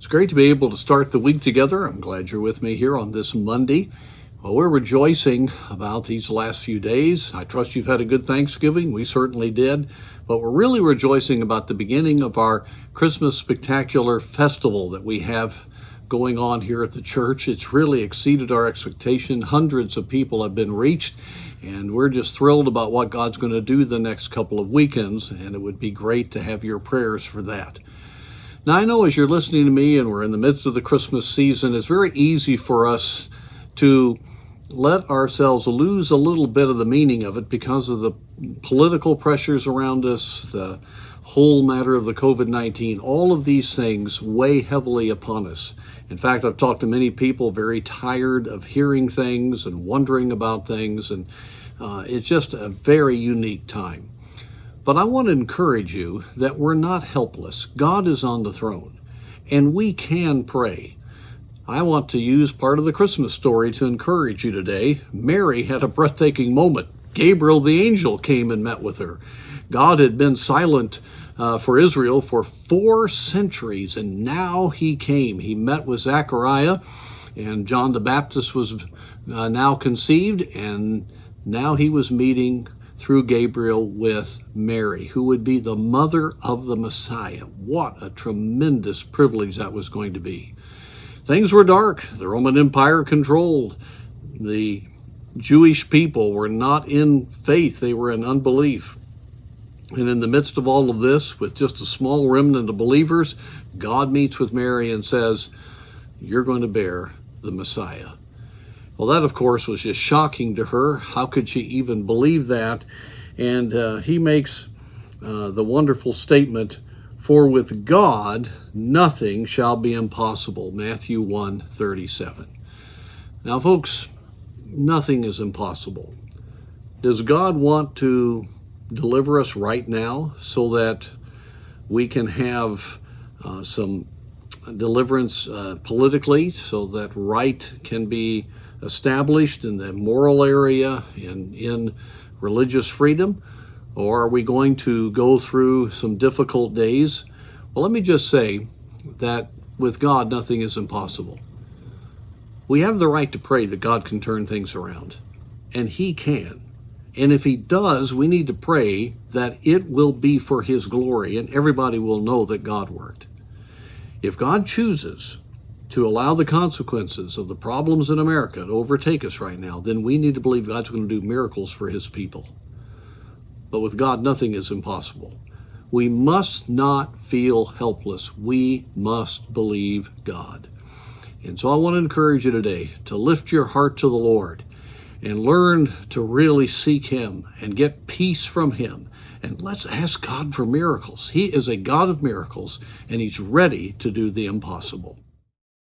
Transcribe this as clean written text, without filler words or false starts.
It's great to be able to start the week together. I'm glad you're with me here on this Monday. Well, we're rejoicing about these last few days. I trust you've had a good Thanksgiving. We certainly did. But we're really rejoicing about the beginning of our Christmas Spectacular Festival that we have going on here at the church. It's really exceeded our expectation. Hundreds of people have been reached, and we're just thrilled about what God's going to do the next couple of weekends, and it would be great to have your prayers for that. Now, I know as you're listening to me and we're in the midst of the Christmas season, it's very easy for us to let ourselves lose a little bit of the meaning of it because of the political pressures around us, the whole matter of the COVID-19. All of these things weigh heavily upon us. In fact, I've talked to many people very tired of hearing things and wondering about things, and it's just a very unique time. But I want to encourage you that we're not helpless. God is on the throne, and we can pray. I want to use part of the Christmas story to encourage you today. Mary had a breathtaking moment. Gabriel the angel came and met with her. God had been silent for Israel for 4 centuries, and now he came. He met with Zechariah, and John the Baptist was now conceived, and now he was meeting through Gabriel with Mary, who would be the mother of the Messiah. What a tremendous privilege that was going to be. Things were dark. The Roman Empire controlled. The Jewish people were not in faith. They were in unbelief. And in the midst of all of this, with just a small remnant of believers, God meets with Mary and says, "You're going to bear the Messiah." Well, that, of course, was just shocking to her. How could she even believe that? And he makes the wonderful statement, "For with God, nothing shall be impossible," Matthew 1:37. Now, folks, nothing is impossible. Does God want to deliver us right now so that we can have some deliverance politically, so that right can be established in the moral area, in religious freedom? Or are we going to go through some difficult days? Well, let me just say that with God, nothing is impossible. We have the right to pray that God can turn things around, and he can. And if he does, we need to pray that it will be for his glory, and everybody will know that God worked. If God chooses to allow the consequences of the problems in America to overtake us right now, then we need to believe God's going to do miracles for his people. But with God, nothing is impossible. We must not feel helpless. We must believe God. And so I want to encourage you today to lift your heart to the Lord and learn to really seek him and get peace from him. And let's ask God for miracles. He is a God of miracles, and he's ready to do the impossible.